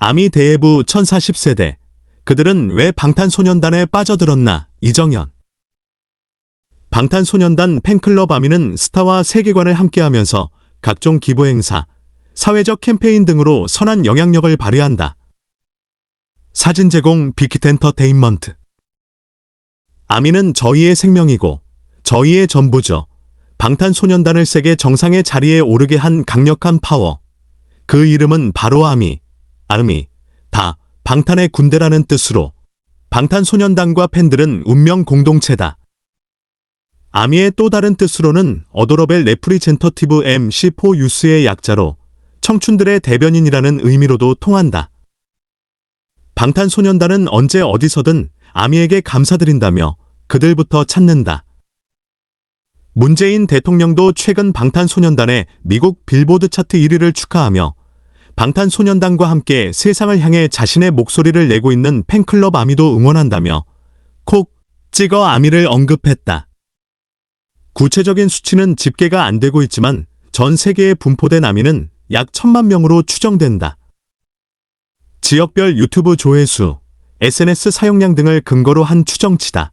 아미 대회부 1040세대. 그들은 왜 방탄소년단에 빠져들었나? 이정현. 방탄소년단 팬클럽 아미는 스타와 세계관을 함께하면서 각종 기부 행사, 사회적 캠페인 등으로 선한 영향력을 발휘한다. 사진 제공 빅히트 엔터테인먼트. 아미는 저희의 생명이고 저희의 전부죠. 방탄소년단을 세계 정상의 자리에 오르게 한 강력한 파워. 그 이름은 바로 아미, 다 방탄의 군대라는 뜻으로 방탄소년단과 팬들은 운명 공동체다. 아미의 또 다른 뜻으로는 어도러벨 레프리젠터티브 MC4 유스의 약자로 청춘들의 대변인이라는 의미로도 통한다. 방탄소년단은 언제 어디서든 아미에게 감사드린다며 그들부터 찾는다. 문재인 대통령도 최근 방탄소년단의 미국 빌보드 차트 1위를 축하하며 방탄소년단과 함께 세상을 향해 자신의 목소리를 내고 있는 팬클럽 아미도 응원한다며 콕 찍어 아미를 언급했다. 구체적인 수치는 집계가 안 되고 있지만 전 세계에 분포된 아미는 약 1000만 명으로 추정된다. 지역별 유튜브 조회수, SNS 사용량 등을 근거로 한 추정치다.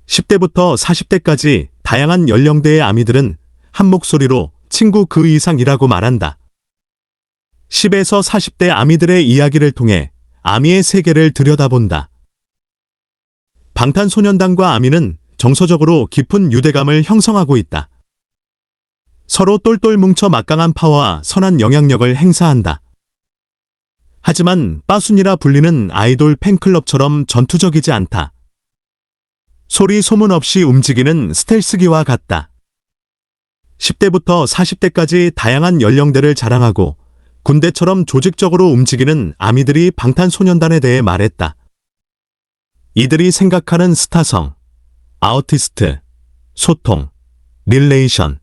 10대부터 40대까지 다양한 연령대의 아미들은 한 목소리로 친구 그 이상이라고 말한다. 10에서 40대 아미들의 이야기를 통해 아미의 세계를 들여다본다. 방탄소년단과 아미는 정서적으로 깊은 유대감을 형성하고 있다. 서로 똘똘 뭉쳐 막강한 파워와 선한 영향력을 행사한다. 하지만 빠순이라 불리는 아이돌 팬클럽처럼 전투적이지 않다. 소리 소문 없이 움직이는 스텔스기와 같다. 10대부터 40대까지 다양한 연령대를 자랑하고 군대처럼 조직적으로 움직이는 아미들이 방탄소년단에 대해 말했다. 이들이 생각하는 스타성, 아티스트, 소통, 릴레이션,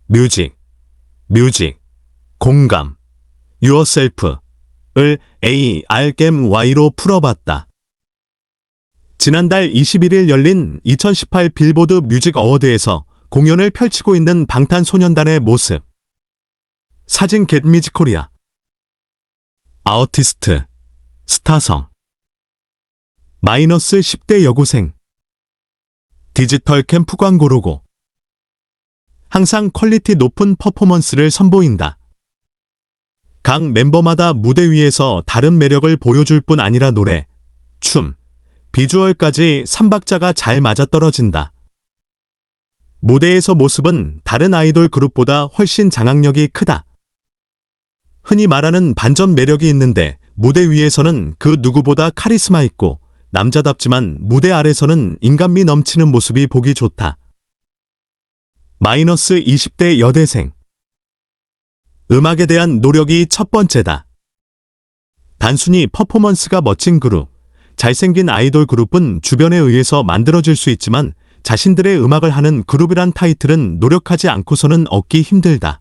뮤직, 공감, 유어셀프를 ARMY로 풀어봤다. 지난달 21일 열린 2018 빌보드 뮤직 어워드에서 공연을 펼치고 있는 방탄소년단의 모습. 사진 겟뮤직 코리아. 아티스트, 스타성. 마이너스 10대 여고생. 디지털 캠프 광고 로고. 항상 퀄리티 높은 퍼포먼스를 선보인다. 각 멤버마다 무대 위에서 다른 매력을 보여줄 뿐 아니라 노래, 춤, 비주얼까지 3박자가 잘 맞아떨어진다. 무대에서 모습은 다른 아이돌 그룹보다 훨씬 장악력이 크다. 흔히 말하는 반전 매력이 있는데 무대 위에서는 그 누구보다 카리스마 있고 남자답지만 무대 아래서는 인간미 넘치는 모습이 보기 좋다. 마이너스 20대 여대생. 음악에 대한 노력이 첫 번째다. 단순히 퍼포먼스가 멋진 그룹, 잘생긴 아이돌 그룹은 주변에 의해서 만들어질 수 있지만 자신들의 음악을 하는 그룹이란 타이틀은 노력하지 않고서는 얻기 힘들다.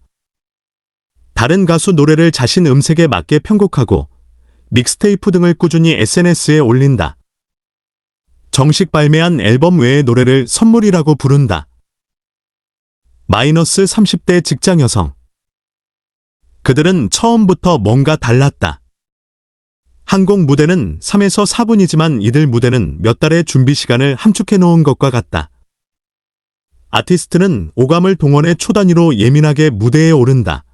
다른 가수 노래를 자신 음색에 맞게 편곡하고 믹스테이프 등을 꾸준히 SNS에 올린다. 정식 발매한 앨범 외의 노래를 선물이라고 부른다. 마이너스 30대 직장 여성. 그들은 처음부터 뭔가 달랐다. 한 곡 무대는 3에서 4분이지만 이들 무대는 몇 달의 준비 시간을 함축해 놓은 것과 같다. 아티스트는 오감을 동원해 초단위로 예민하게 무대에 오른다.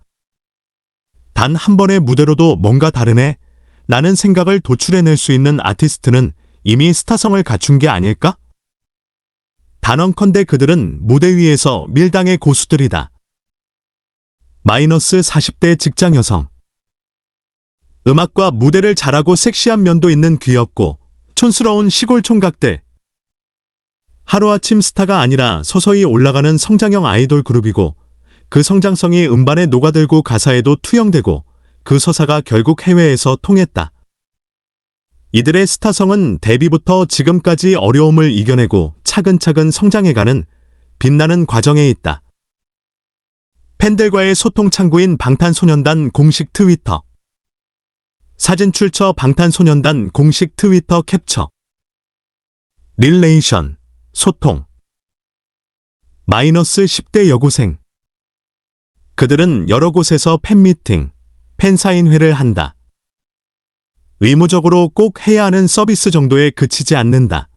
단 한 번의 무대로도 뭔가 다르네? 라는 생각을 도출해낼 수 있는 아티스트는 이미 스타성을 갖춘 게 아닐까? 단언컨대 그들은 무대 위에서 밀당의 고수들이다. 마이너스 40대 직장 여성. 음악과 무대를 잘하고 섹시한 면도 있는 귀엽고 촌스러운 시골 총각들. 하루아침 스타가 아니라 서서히 올라가는 성장형 아이돌 그룹이고 그 성장성이 음반에 녹아들고 가사에도 투영되고 그 서사가 결국 해외에서 통했다. 이들의 스타성은 데뷔부터 지금까지 어려움을 이겨내고 차근차근 성장해가는 빛나는 과정에 있다. 팬들과의 소통 창구인 방탄소년단 공식 트위터. 사진 출처 방탄소년단 공식 트위터 캡처. 릴레이션, 소통. 마이너스 10대 여고생. 그들은 여러 곳에서 팬미팅, 팬사인회를 한다. 의무적으로 꼭 해야 하는 서비스 정도에 그치지 않는다.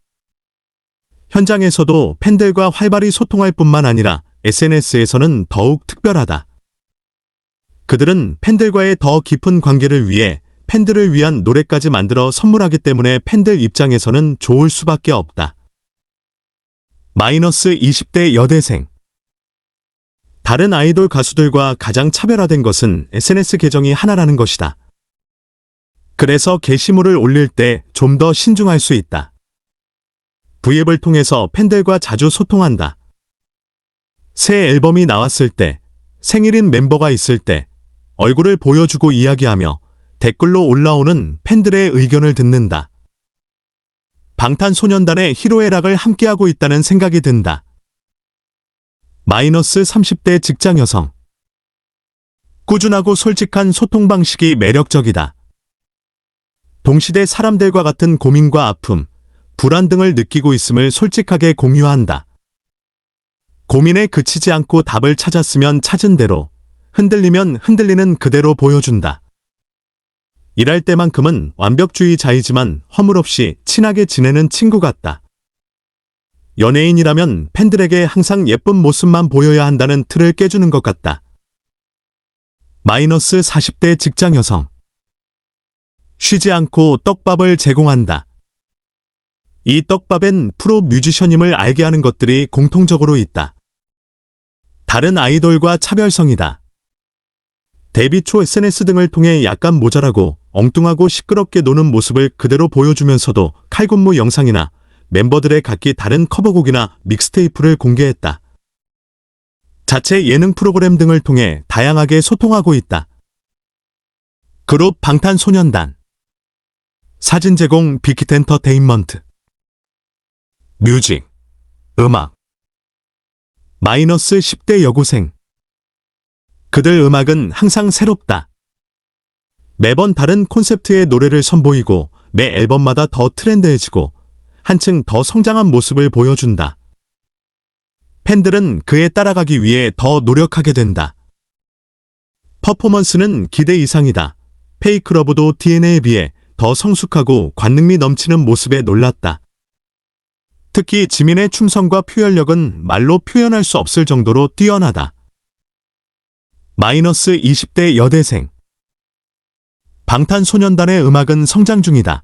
현장에서도 팬들과 활발히 소통할 뿐만 아니라 SNS에서는 더욱 특별하다. 그들은 팬들과의 더 깊은 관계를 위해 팬들을 위한 노래까지 만들어 선물하기 때문에 팬들 입장에서는 좋을 수밖에 없다. 마이너스 20대 여대생. 다른 아이돌 가수들과 가장 차별화된 것은 SNS 계정이 하나라는 것이다. 그래서 게시물을 올릴 때 좀 더 신중할 수 있다. V앱을 통해서 팬들과 자주 소통한다. 새 앨범이 나왔을 때, 생일인 멤버가 있을 때, 얼굴을 보여주고 이야기하며 댓글로 올라오는 팬들의 의견을 듣는다. 방탄소년단의 희로애락을 함께하고 있다는 생각이 든다. 마이너스 30대 직장 여성. 꾸준하고 솔직한 소통 방식이 매력적이다. 동시대 사람들과 같은 고민과 아픔, 불안 등을 느끼고 있음을 솔직하게 공유한다. 고민에 그치지 않고 답을 찾았으면 찾은 대로, 흔들리면 흔들리는 그대로 보여준다. 일할 때만큼은 완벽주의자이지만 허물없이 친하게 지내는 친구 같다. 연예인이라면 팬들에게 항상 예쁜 모습만 보여야 한다는 틀을 깨주는 것 같다. 마이너스 40대 직장 여성. 쉬지 않고 떡밥을 제공한다. 이 떡밥엔 프로 뮤지션임을 알게 하는 것들이 공통적으로 있다. 다른 아이돌과 차별성이다. 데뷔 초 SNS 등을 통해 약간 모자라고 엉뚱하고 시끄럽게 노는 모습을 그대로 보여주면서도 칼군무 영상이나 멤버들의 각기 다른 커버곡이나 믹스테이프를 공개했다. 자체 예능 프로그램 등을 통해 다양하게 소통하고 있다. 그룹 방탄소년단. 사진 제공 빅히트엔터테인먼트. 뮤직, 음악. 마이너스 10대 여고생. 그들 음악은 항상 새롭다. 매번 다른 콘셉트의 노래를 선보이고 매 앨범마다 더 트렌드해지고 한층 더 성장한 모습을 보여준다. 팬들은 그에 따라가기 위해 더 노력하게 된다. 퍼포먼스는 기대 이상이다. 페이크러브도 DNA에 비해 더 성숙하고 관능미 넘치는 모습에 놀랐다. 특히 지민의 춤성과 표현력은 말로 표현할 수 없을 정도로 뛰어나다. 마이너스 20대 여대생. 방탄소년단의 음악은 성장 중이다.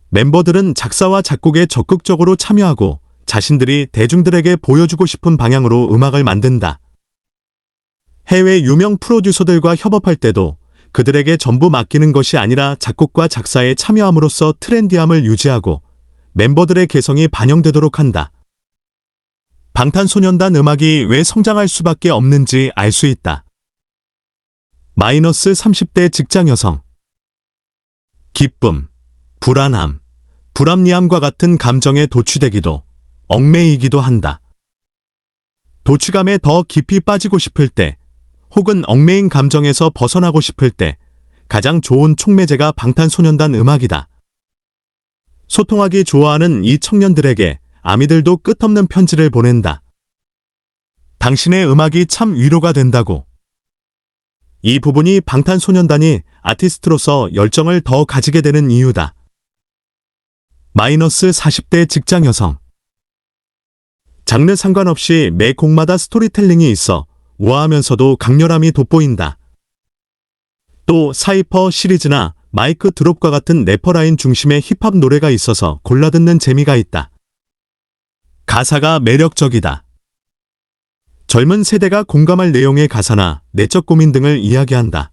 멤버들은 작사와 작곡에 적극적으로 참여하고 자신들이 대중들에게 보여주고 싶은 방향으로 음악을 만든다. 해외 유명 프로듀서들과 협업할 때도 그들에게 전부 맡기는 것이 아니라 작곡과 작사에 참여함으로써 트렌디함을 유지하고 멤버들의 개성이 반영되도록 한다. 방탄소년단 음악이 왜 성장할 수밖에 없는지 알 수 있다. 마이너스 30대 직장 여성. 기쁨, 불안함, 불합리함과 같은 감정에 도취되기도, 얽매이기도 한다. 도취감에 더 깊이 빠지고 싶을 때, 혹은 얽매인 감정에서 벗어나고 싶을 때, 가장 좋은 촉매제가 방탄소년단 음악이다. 소통하기 좋아하는 이 청년들에게 아미들도 끝없는 편지를 보낸다. 당신의 음악이 참 위로가 된다고. 이 부분이 방탄소년단이 아티스트로서 열정을 더 가지게 되는 이유다. 마이너스 40대 직장 여성. 장르 상관없이 매 곡마다 스토리텔링이 있어 우아하면서도 강렬함이 돋보인다. 또 사이퍼 시리즈나 마이크 드롭과 같은 래퍼라인 중심의 힙합 노래가 있어서 골라듣는 재미가 있다. 가사가 매력적이다. 젊은 세대가 공감할 내용의 가사나 내적 고민 등을 이야기한다.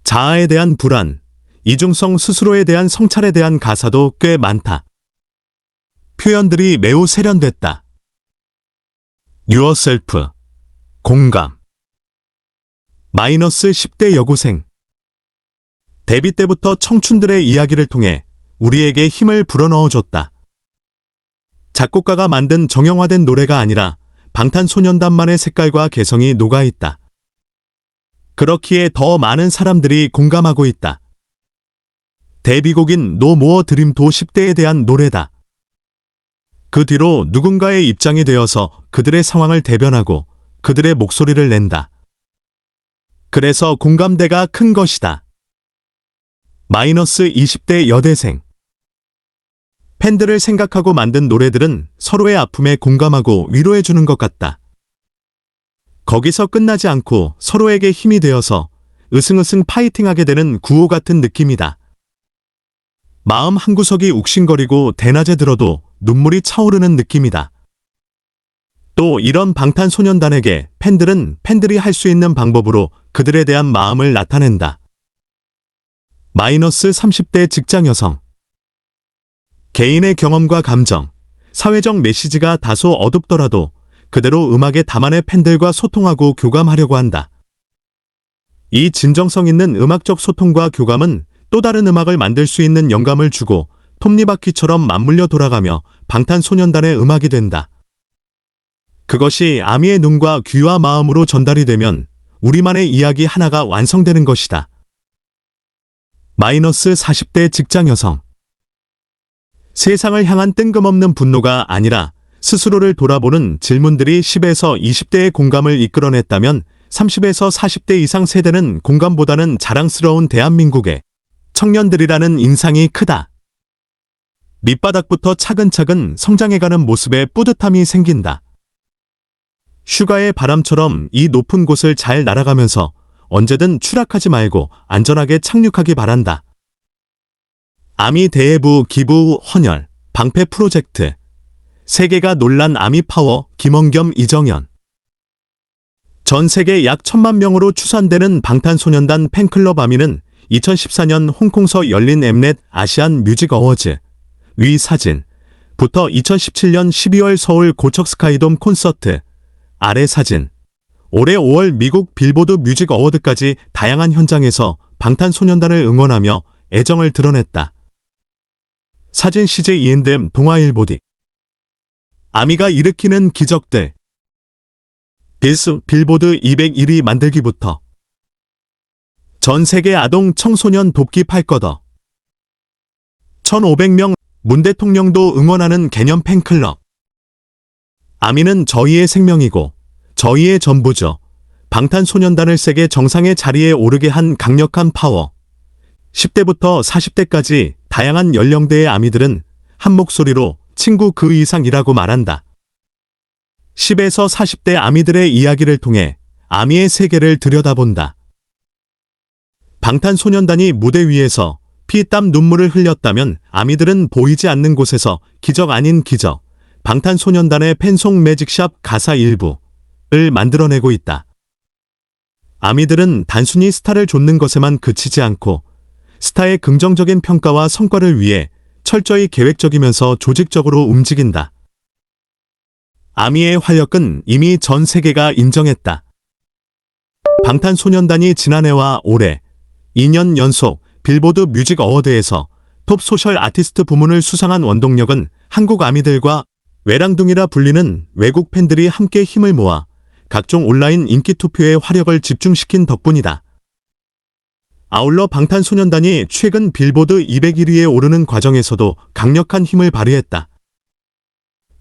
자아에 대한 불안, 이중성 스스로에 대한 성찰에 대한 가사도 꽤 많다. 표현들이 매우 세련됐다. 유어셀프, 공감. 마이너스 10대 여고생. 데뷔 때부터 청춘들의 이야기를 통해 우리에게 힘을 불어넣어줬다. 작곡가가 만든 정형화된 노래가 아니라 방탄소년단만의 색깔과 개성이 녹아있다. 그렇기에 더 많은 사람들이 공감하고 있다. 데뷔곡인 노 모어 드림 도 10대에 대한 노래다. 그 뒤로 누군가의 입장이 되어서 그들의 상황을 대변하고 그들의 목소리를 낸다. 그래서 공감대가 큰 것이다. -20대 여대생. 팬들을 생각하고 만든 노래들은 서로의 아픔에 공감하고 위로해주는 것 같다. 거기서 끝나지 않고 서로에게 힘이 되어서 으승으승 파이팅하게 되는 구호 같은 느낌이다. 마음 한구석이 욱신거리고 대낮에 들어도 눈물이 차오르는 느낌이다. 또 이런 방탄소년단에게 팬들은 팬들이 할 수 있는 방법으로 그들에 대한 마음을 나타낸다. -30대 직장 여성. 개인의 경험과 감정, 사회적 메시지가 다소 어둡더라도 그대로 음악에 담아내 팬들과 소통하고 교감하려고 한다. 이 진정성 있는 음악적 소통과 교감은 또 다른 음악을 만들 수 있는 영감을 주고 톱니바퀴처럼 맞물려 돌아가며 방탄소년단의 음악이 된다. 그것이 아미의 눈과 귀와 마음으로 전달이 되면 우리만의 이야기 하나가 완성되는 것이다. -40대 직장 여성. 세상을 향한 뜬금없는 분노가 아니라 스스로를 돌아보는 질문들이 10에서 20대의 공감을 이끌어냈다면 30에서 40대 이상 세대는 공감보다는 자랑스러운 대한민국의 청년들이라는 인상이 크다. 밑바닥부터 차근차근 성장해가는 모습에 뿌듯함이 생긴다. 슈가의 바람처럼 이 높은 곳을 잘 날아가면서 언제든 추락하지 말고 안전하게 착륙하기 바란다. 아미 대회부 기부 헌혈 방패 프로젝트. 세계가 놀란 아미 파워 김원겸 이정현. 전 세계 약 1000만 명으로 추산되는 방탄소년단 팬클럽 아미는 2014년 홍콩서 열린 엠넷 아시안 뮤직 어워즈 위 사진부터 2017년 12월 서울 고척 스카이돔 콘서트 아래 사진, 올해 5월 미국 빌보드 뮤직 어워드까지 다양한 현장에서 방탄소년단을 응원하며 애정을 드러냈다. 사진 CJ 이엔댐 동아일보디. 아미가 일으키는 기적들. 빌보드 201위 만들기부터 전 세계 아동 청소년 돕기 팔거더 1500명 문 대통령도 응원하는 개념 팬클럽. 아미는 저희의 생명이고 저희의 전부죠. 방탄소년단을 세계 정상의 자리에 오르게 한 강력한 파워. 10대부터 40대까지 다양한 연령대의 아미들은 한 목소리로 친구 그 이상이라고 말한다. 10에서 40대 아미들의 이야기를 통해 아미의 세계를 들여다본다. 방탄소년단이 무대 위에서 피, 땀, 눈물을 흘렸다면 아미들은 보이지 않는 곳에서 기적 아닌 기적, 방탄소년단의 팬송 매직샵 가사 일부를 만들어내고 있다. 아미들은 단순히 스타를 좇는 것에만 그치지 않고 스타의 긍정적인 평가와 성과를 위해 철저히 계획적이면서 조직적으로 움직인다. 아미의 활약은 이미 전 세계가 인정했다. 방탄소년단이 지난해와 올해 2년 연속 빌보드 뮤직 어워드에서 톱 소셜 아티스트 부문을 수상한 원동력은 한국 아미들과 외랑둥이라 불리는 외국 팬들이 함께 힘을 모아 각종 온라인 인기 투표에 화력을 집중시킨 덕분이다. 아울러 방탄소년단이 최근 빌보드 201위에 오르는 과정에서도 강력한 힘을 발휘했다.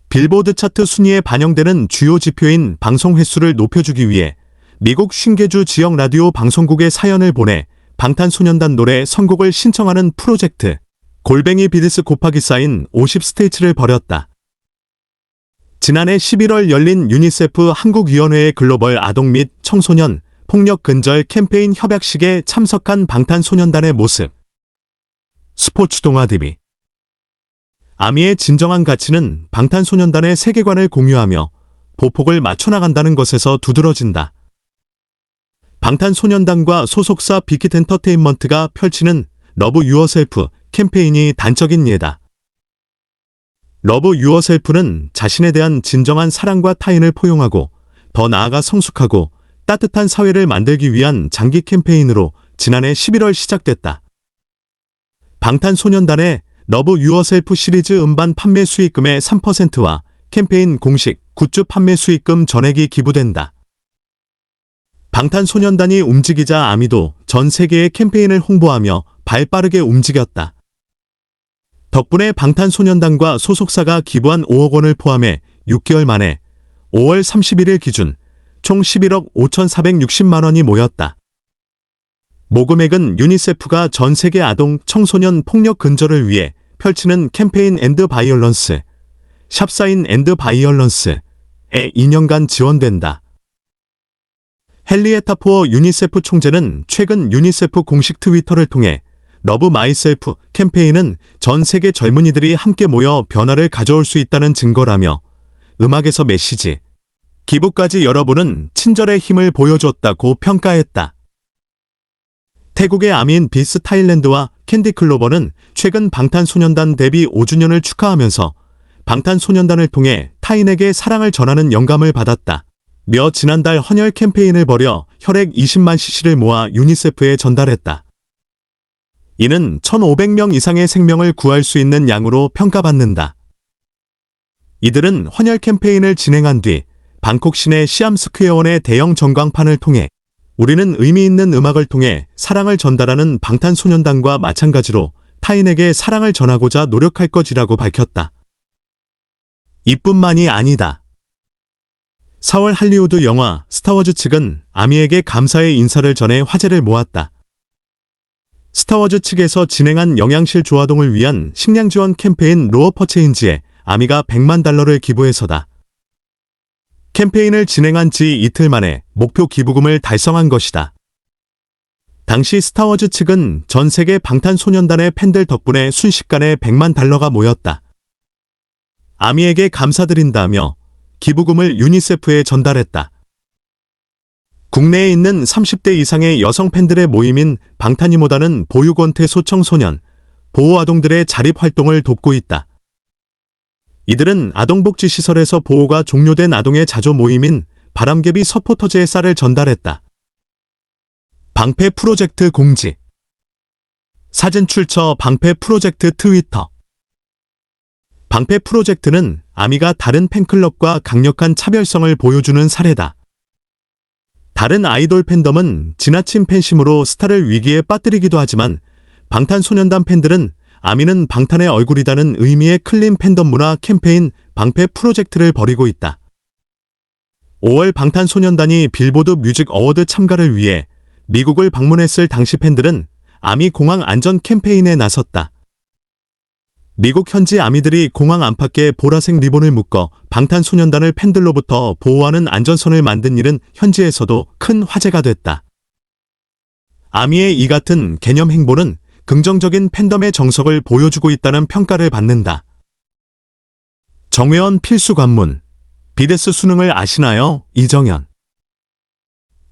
빌보드 차트 순위에 반영되는 주요 지표인 방송 횟수를 높여주기 위해 미국 50개주 지역 라디오 방송국에 사연을 보내 방탄소년단 노래 선곡을 신청하는 프로젝트 비디스 곱하기 사인 50스테이츠를 벌였다. 지난해 11월 열린 유니세프 한국위원회의 글로벌 아동 및 청소년 폭력 근절 캠페인 협약식에 참석한 방탄소년단의 모습. 스포츠 동화 DB. 아미의 진정한 가치는 방탄소년단의 세계관을 공유하며 보폭을 맞춰나간다는 것에서 두드러진다. 방탄소년단과 소속사 빅히트 엔터테인먼트가 펼치는 러브 유어셀프 캠페인이 단적인 예다. 러브 유어셀프는 자신에 대한 진정한 사랑과 타인을 포용하고 더 나아가 성숙하고 따뜻한 사회를 만들기 위한 장기 캠페인으로 지난해 11월 시작됐다. 방탄소년단의 러브 유어셀프 시리즈 음반 판매 수익금의 3%와 캠페인 공식 굿즈 판매 수익금 전액이 기부된다. 방탄소년단이 움직이자 아미도 전 세계의 캠페인을 홍보하며 발빠르게 움직였다. 덕분에 방탄소년단과 소속사가 기부한 5억 원을 포함해 6개월 만에 5월 31일 기준 총 11억 5,460만 원이 모였다. 모금액은 유니세프가 전 세계 아동 청소년 폭력 근절을 위해 펼치는 캠페인 앤드 바이올런스, 샵사인 앤드 바이올런스에 2년간 지원된다. 헨리에타 포어 유니세프 총재는 최근 유니세프 공식 트위터를 통해 러브 마이셀프 캠페인은 전 세계 젊은이들이 함께 모여 변화를 가져올 수 있다는 증거라며 음악에서 메시지, 기부까지 여러분은 친절의 힘을 보여줬다고 평가했다. 태국의 아민 비스 타일랜드와 캔디 클로버는 최근 방탄소년단 데뷔 5주년을 축하하면서 방탄소년단을 통해 타인에게 사랑을 전하는 영감을 받았다. 며 지난달 헌혈 캠페인을 벌여 혈액 20만 cc를 모아 유니세프에 전달했다. 이는 1,500명 이상의 생명을 구할 수 있는 양으로 평가받는다. 이들은 헌혈 캠페인을 진행한 뒤 방콕 시내 시암스퀘어원의 대형 전광판을 통해 우리는 의미 있는 음악을 통해 사랑을 전달하는 방탄소년단과 마찬가지로 타인에게 사랑을 전하고자 노력할 것이라고 밝혔다. 이뿐만이 아니다. 4월 할리우드 영화 스타워즈 측은 아미에게 감사의 인사를 전해 화제를 모았다. 스타워즈 측에서 진행한 영양실 조아동을 위한 식량 지원 캠페인 로어 퍼체인지에 아미가 $1,000,000를 기부해서다. 캠페인을 진행한 지 이틀 만에 목표 기부금을 달성한 것이다. 당시 스타워즈 측은 전 세계 방탄소년단의 팬들 덕분에 순식간에 $1,000,000가 모였다. 아미에게 감사드린다며 기부금을 유니세프에 전달했다. 국내에 있는 30대 이상의 여성 팬들의 모임인 방탄이모다는 보육원태 소청소년, 보호아동들의 자립활동을 돕고 있다. 이들은 아동복지시설에서 보호가 종료된 아동의 자조 모임인 바람개비 서포터즈의 쌀을 전달했다. 방패 프로젝트 공지. 사진 출처 방패 프로젝트 트위터. 방패 프로젝트는 아미가 다른 팬클럽과 강력한 차별성을 보여주는 사례다. 다른 아이돌 팬덤은 지나친 팬심으로 스타를 위기에 빠뜨리기도 하지만 방탄소년단 팬들은 아미는 방탄의 얼굴이라는 의미의 클린 팬덤 문화 캠페인 방패 프로젝트를 벌이고 있다. 5월 방탄소년단이 빌보드 뮤직 어워드 참가를 위해 미국을 방문했을 당시 팬들은 아미 공항 안전 캠페인에 나섰다. 미국 현지 아미들이 공항 안팎에 보라색 리본을 묶어 방탄소년단을 팬들로부터 보호하는 안전선을 만든 일은 현지에서도 큰 화제가 됐다. 아미의 이 같은 개념 행보는 긍정적인 팬덤의 정석을 보여주고 있다는 평가를 받는다. 정회원 필수 관문. 비데스 수능을 아시나요? 이정현.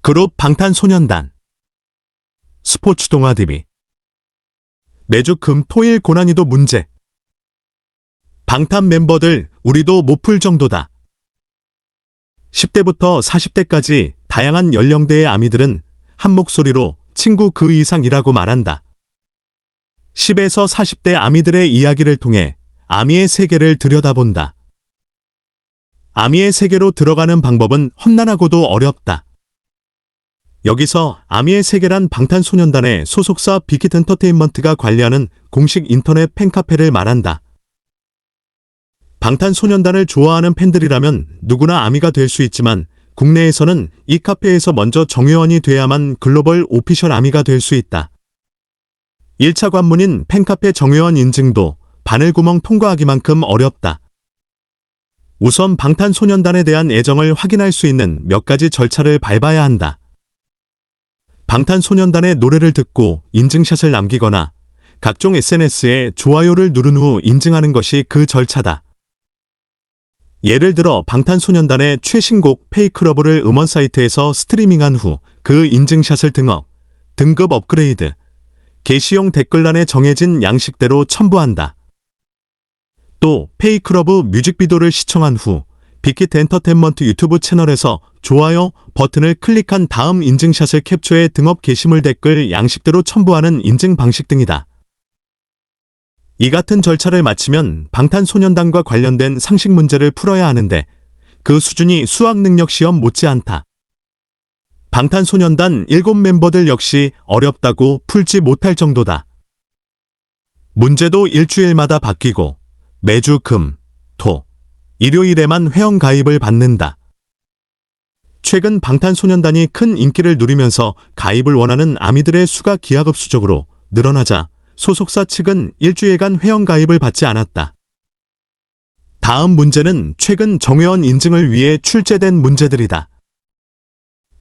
그룹 방탄소년단. 스포츠 동화 DB. 매주 금, 토일 고난이도 문제. 방탄 멤버들 우리도 못 풀 정도다. 10대부터 40대까지 다양한 연령대의 아미들은 한 목소리로 친구 그 이상이라고 말한다. 10에서 40대 아미들의 이야기를 통해 아미의 세계를 들여다본다. 아미의 세계로 들어가는 방법은 험난하고도 어렵다. 여기서 아미의 세계란 방탄소년단의 소속사 빅히트 엔터테인먼트가 관리하는 공식 인터넷 팬카페를 말한다. 방탄소년단을 좋아하는 팬들이라면 누구나 아미가 될 수 있지만 국내에서는 이 카페에서 먼저 정회원이 돼야만 글로벌 오피셜 아미가 될 수 있다. 1차 관문인 팬카페 정회원 인증도 바늘구멍 통과하기만큼 어렵다. 우선 방탄소년단에 대한 애정을 확인할 수 있는 몇 가지 절차를 밟아야 한다. 방탄소년단의 노래를 듣고 인증샷을 남기거나 각종 SNS에 좋아요를 누른 후 인증하는 것이 그 절차다. 예를 들어 방탄소년단의 최신곡 페이크러브를 음원 사이트에서 스트리밍한 후 그 인증샷을 등급 업그레이드, 게시용 댓글란에 정해진 양식대로 첨부한다. 또 페이크러브 뮤직비디오를 시청한 후 빅히트 엔터테인먼트 유튜브 채널에서 좋아요 버튼을 클릭한 다음 인증샷을 캡처해 등업 게시물 댓글 양식대로 첨부하는 인증 방식 등이다. 이 같은 절차를 마치면 방탄소년단과 관련된 상식 문제를 풀어야 하는데 그 수준이 수학능력 시험 못지않다. 방탄소년단 7멤버들 역시 어렵다고 풀지 못할 정도다. 문제도 일주일마다 바뀌고 매주 금, 토, 일요일에만 회원가입을 받는다. 최근 방탄소년단이 큰 인기를 누리면서 가입을 원하는 아미들의 수가 기하급수적으로 늘어나자 소속사 측은 일주일간 회원 가입을 받지 않았다. 다음 문제는 최근 정회원 인증을 위해 출제된 문제들이다.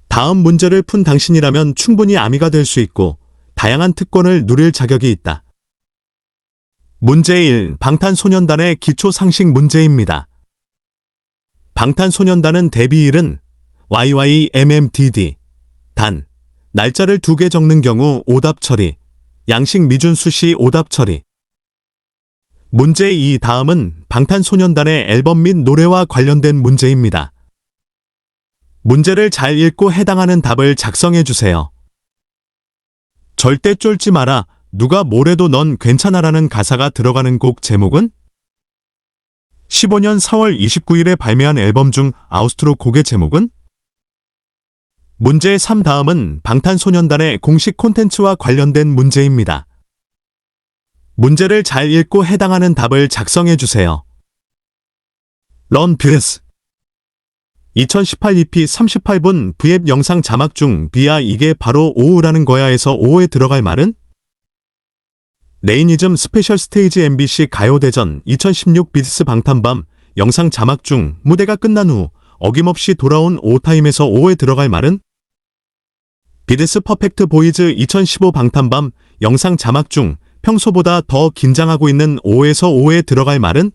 다음 문제를 푼 당신이라면 충분히 아미가 될 수 있고 다양한 특권을 누릴 자격이 있다. 문제 1. 방탄소년단의 기초 상식 문제입니다. 방탄소년단은 데뷔일은 YYMMDD. 단, 날짜를 2개 적는 경우 오답 처리. 양식 미준수 씨 오답 처리. 문제 2. 다음은 방탄소년단의 앨범 및 노래와 관련된 문제입니다. 문제를 잘 읽고 해당하는 답을 작성해 주세요. 절대 쫄지 마라. 누가 뭐래도 넌 괜찮아라는 가사가 들어가는 곡 제목은? 15년 4월 29일에 발매한 앨범 중 아우스트로 곡의 제목은? 문제 3. 다음은 방탄소년단의 공식 콘텐츠와 관련된 문제입니다. 문제를 잘 읽고 해당하는 답을 작성해 주세요. 런 뷰레스 2018 EP 38분 V앱 영상 자막 중 비야 이게 바로 오우라는 거야에서 오후에 들어갈 말은? 레이니즘 스페셜 스테이지 MBC 가요대전 2016 비트스 방탄밤 영상 자막 중 무대가 끝난 후 어김없이 돌아온 오타임에서 오후에 들어갈 말은? 비트스 퍼펙트 보이즈 2015 방탄밤 영상 자막 중 평소보다 더 긴장하고 있는 오에서 오후에 들어갈 말은?